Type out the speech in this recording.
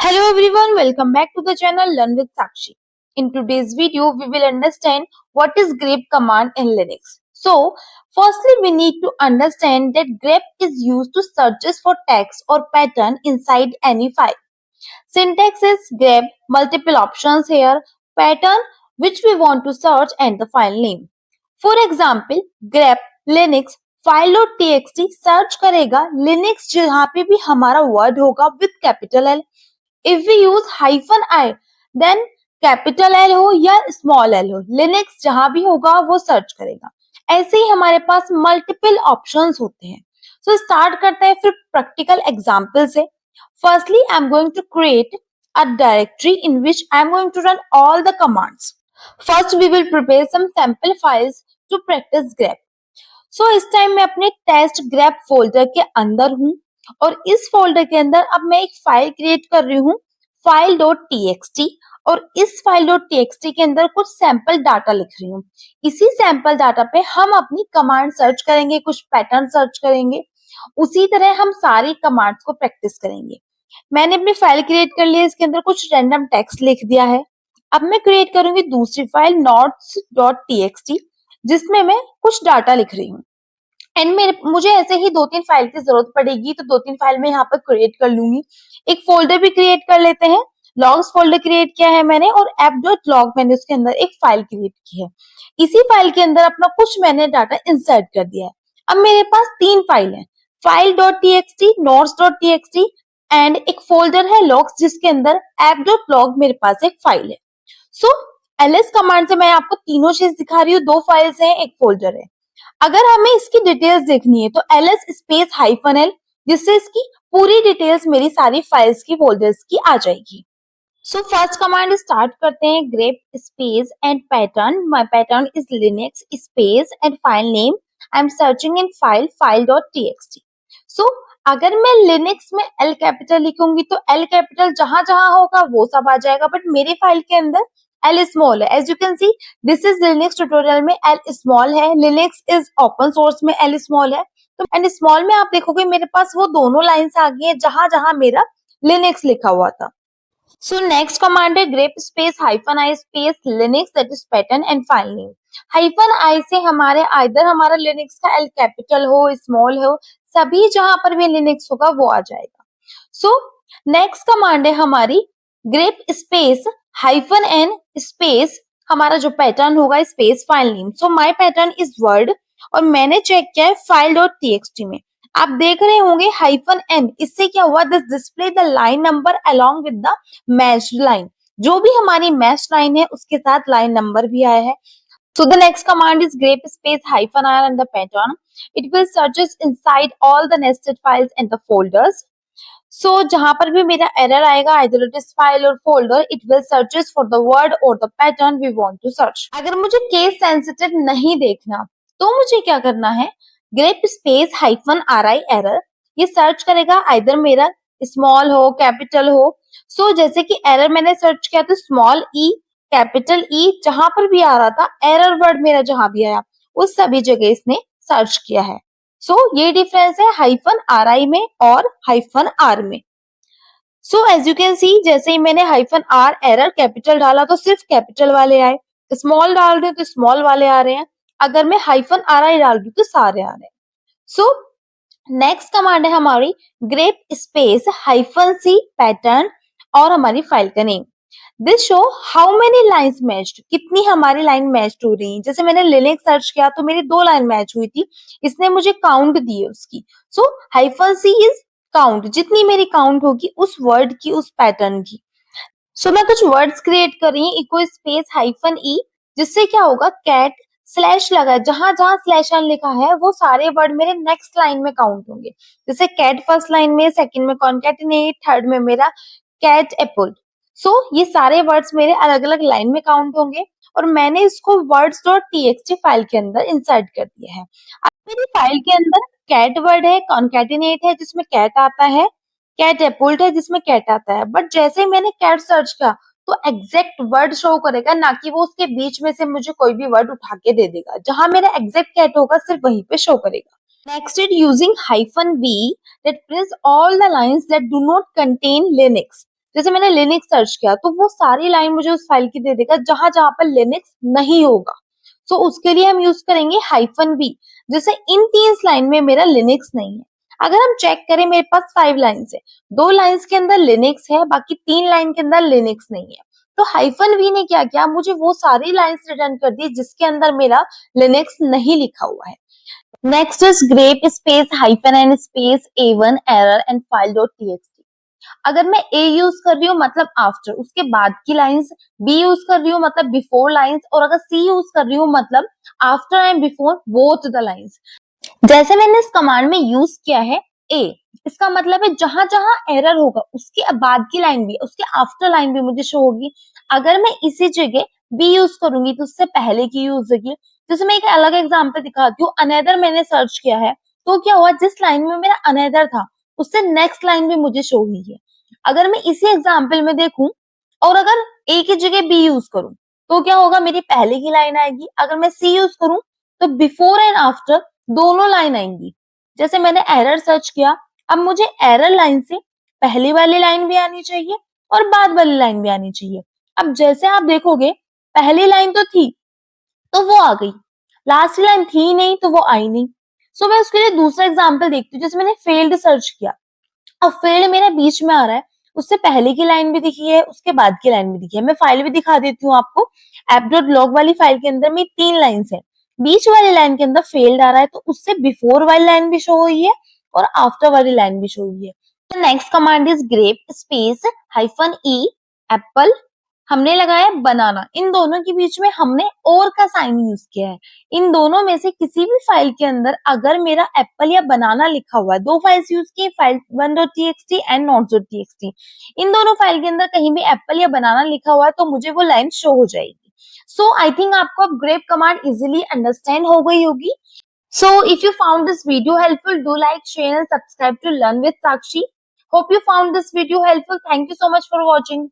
Hello everyone, welcome back to the channel Learn with Sakshi. In today's video, we will understand what is grep command in Linux. So, firstly, we need to understand that grep is used to searches for text or pattern inside any file. Syntax is grep, multiple options here, pattern which we want to search and the file name. For example, grep Linux file.txt search करेगा Linux जहाँ पे भी हमारा word होगा with capital L. If we use hyphen I, then capital L हो या small L हो, Linux जहां भी होगा वो सर्च करेगा. ऐसे ही हमारे पास मल्टीपल ऑप्शंस होते हैं. सो स्टार्ट करते हैं फिर प्रैक्टिकल एग्जांपल से. Firstly I am going to create a directory in which I am going to run all the commands. First we will prepare some sample files to practice grep. So इस time मैं अपने test grep folder के अंदर हूँ और इस folder के अंदर अब मैं एक फाइल क्रिएट कर रही हूँ file.txt और इस file.txt के अंदर कुछ सैंपल डाटा लिख रही हूँ. इसी सैंपल डाटा पे हम अपनी कमांड सर्च करेंगे, कुछ पैटर्न सर्च करेंगे. उसी तरह हम सारी कमांड्स को प्रैक्टिस करेंगे. मैंने अपनी फाइल क्रिएट कर ली है, इसके अंदर कुछ रैंडम टेक्स्ट लिख दिया है. अब मैं क्रिएट करूंगी दूसरी फाइल notes.txt जिसमें मैं कुछ डाटा लिख रही हूँ. एंड मुझे ऐसे ही 2-3 फाइल की जरूरत पड़ेगी तो 2-3 फाइल में यहाँ पर क्रिएट कर लूंगी. एक फोल्डर भी क्रिएट कर लेते हैं. लॉग्स फोल्डर क्रिएट किया है मैंने और app.log मैंने उसके अंदर एक फाइल क्रिएट की है. इसी फाइल के अंदर अपना कुछ मैंने डाटा इंसर्ट कर दिया है. अब मेरे पास 3 फाइल है, file.txt, notes.txt एंड एक फोल्डर है logs जिसके अंदर app.log मेरे पास एक फाइल है. सो ls कमांड से मैं आपको तीनों चीज दिखा रही हूँ. 2 फाइल्स हैं, एक फोल्डर है. अगर हमें इसकी डिटेल्स देखनी है तो ls स्पेस हाइफन एल जिससे इसकी पूरी डिटेल्स मेरी सारी फाइल्स की फोल्डर्स की आ जाएगी. सो फर्स्ट कमांड स्टार्ट करते हैं. Grep space and pattern. My pattern is Linux space and file name I am searching in file.txt. So अगर मैं लिनक्स में एल कैपिटल लिखूंगी तो एल कैपिटल जहां जहां होगा वो सब आ जाएगा, बट मेरे फाइल के अंदर एल स्मॉल है. As you can see this is Linux tutorial में एल स्मॉल है, लिनक्स इज ओपन सोर्स में एल स्मॉल है. तो एंड स्मॉल में आप देखोगे मेरे पास वो दोनों लाइंस आ गई है जहां जहां मेरा लिनक्स लिखा हुआ था. सो नेक्स्ट कमांड है grep space hyphen I space Linux that is pattern and file name. Hyphen I से हमारे आइदर हमारा लिनक्स का एल कैपिटल हो स्मॉल हो, सभी जहां पर भी लिनक्स होगा वो आ जाएगा. सो नेक्स्ट कमांड है हमारी grep space hyphen N space हमारा जो पैटर्न होगा space file name. So my pattern is word और मैंने चेक किया है file.txt में. आप देख रहे होंगे हाइफन एन, इससे क्या हुआ, this display the line number along with the matched line. जो भी हमारी मैच लाइन है उसके साथ लाइन नंबर भी आया है. So the next command is grep space hyphen r and the pattern. It will searches inside all the nested files and the folders. So जहां पर भी मेरा एरर आएगा either it is file or folder, it will searches for the word or the pattern we want to search. अगर मुझे case sensitive नहीं देखना तो मुझे क्या करना है, grep space hyphen R I error ये सर्च करेगा आइदर मेरा स्मॉल हो कैपिटल हो. सो जैसे कि एरर मैंने सर्च किया तो स्मॉल ई कैपिटल ई जहां पर भी आ रहा था, एरर वर्ड मेरा जहां भी आया उस सभी जगह इसने सर्च किया है. सो ये डिफरेंस है हाइफन आर आई में और हाइफन आर में. So as you can see जैसे ही मैंने हाइफन आर एरर कैपिटल डाला तो सिर्फ कैपिटल वाले आए, स्मॉल डाल रही हूँ तो स्मॉल वाले आ रहे हैं, अगर मैं हाइफन आर आई डाल रही हूँ तो सारे आ रहे हैं. सो नेक्स्ट कमांड है हमारी ग्रेप स्पेस हाइफन सी पैटर्न और हमारी फाइल का name. This show how many lines matched, कितनी हमारी लाइन मैच हो रही है. जैसे मैंने लिनक्स सर्च किया तो मेरी 2 लाइन मैच हुई थी, इसने मुझे काउंट दी है उसकी. सो हाइफन सी इज काउंट, जितनी मेरी काउंट होगी उस वर्ड की उस पैटर्न की. सो मैं कुछ वर्ड्स क्रिएट कर रही हूँ इको स्पेस हाइफन ई जिससे क्या होगा कैट स्लैश लगा, जहां जहां स्लैश एन लिखा है वो सारे वर्ड मेरे नेक्स्ट लाइन में काउंट होंगे. जैसे कैट फर्स्ट लाइन में, सेकंड में कॉन्कैटिनेट, थर्ड में मेरा कैट एप्पल. सो ये सारे वर्ड्स मेरे अलग अलग लाइन में काउंट होंगे और मैंने इसको words.txt फाइल के अंदर इंसर्ट कर दिया है. अब मेरी फाइल के अंदर कैट वर्ड है, कॉन्कैटिनेट है जिसमें कैट आता है, कैट एप्पल है जिसमें कैट आता है. बट जैसे ही मैंने कैट सर्च किया तो एग्जैक्ट वर्ड शो करेगा, ना कि वो उसके बीच में से मुझे कोई भी वर्ड उठा के दे देगा. जहां मेरा एग्जैक्ट कैट होगा सिर्फ वहीं पे शो करेगा. Next it using hyphen v that prints all the lines that do not contain Linux. जैसे मैंने लिनक्स सर्च किया तो वो सारी लाइन मुझे उस फाइल की दे देगा जहां जहां पर लिनक्स नहीं होगा। सो उसके लिए हम यूज करेंगे -v। जैसे इन 3 लाइन में मेरा लिनक्स नहीं है। अगर हम चेक करें मेरे पास 5 लाइन्स है, 2 लाइन्स के अंदर लिनक्स है, बाकी 3 लाइन के अंदर लिनक्स नहीं है। तो -v ने क्या किया, मुझे वो सारी लाइन्स रिटर्न कर दी जिसके अंदर मेरा लिनक्स नहीं लिखा हुआ है। Next is grep space -n space a1 error and file dot txt। अगर मैं ए यूज कर रही हूँ मतलब आफ्टर, उसके बाद की लाइंस, बी यूज कर रही हूँ मतलब बिफोर लाइंस, और अगर सी यूज कर रही हूँ मतलब after and before both the lines. जैसे मैंने इस कमांड में यूज किया है ए, इसका मतलब है जहां जहां एरर होगा उसके बाद की लाइन भी, उसके आफ्टर लाइन भी मुझे शो होगी। अगर मैं इसी जगह बी यूज करूंगी तो उससे पहले की यूज होगी। जैसे मैं एक अलग एग्जांपल दिखाती हूँ, अनदर मैंने सर्च किया है तो क्या हुआ, जिस लाइन में मेरा अनदर था उससे नेक्स्ट लाइन भी मुझे शो हुई है। अगर मैं इसी एग्जाम्पल में देखूं और अगर ए की जगह बी यूज करूं तो क्या होगा, मेरी पहले की लाइन आएगी। अगर मैं सी यूज करूं तो बिफोर एंड आफ्टर दोनों लाइन आएंगी। जैसे मैंने एरर सर्च किया, अब मुझे एरर लाइन से पहली वाली लाइन भी आनी चाहिए और बाद वाली लाइन भी आनी चाहिए। अब जैसे आप देखोगे पहली लाइन तो थी तो वो आ गई, लास्ट लाइन थी नहीं तो वो आई नहीं। सो मैं उसके लिए दूसरा एग्जाम्पल देखती हूँ। जैसे मैंने फेल्ड सर्च किया, अब फेल्ड मेरा बीच में आ रहा है, उससे पहले की लाइन भी दिखी है, उसके बाद की लाइन भी दिखी है। मैं फाइल भी दिखा देती हूँ आपको। app.log वाली फाइल के अंदर में 3 लाइन्स है, बीच वाली लाइन के अंदर फेल्ड आ रहा है तो उससे बिफोर वाली लाइन भी शो हुई है और आफ्टर वाली लाइन भी शो हुई है। तो next command is grep space -e apple, हमने लगाया बनाना, इन दोनों के बीच में हमने और का साइन यूज किया है। इन दोनों में से किसी भी फाइल के अंदर अगर मेरा एप्पल या बनाना लिखा हुआ है, 2 फाइल्स यूज की, फाइल 1.txt एंड not.txt, इन दोनों फाइल के अंदर कहीं भी एप्पल या बनाना लिखा हुआ है तो मुझे वो लाइन शो हो जाएगी। सो आई थिंक आपको अब ग्रेप कमांड इजिली अंडरस्टैंड हो गई होगी। So if you found this video helpful, do like, share and subscribe to Learn with Sakshi. Hope you found this video helpful. Thank you so much for watching.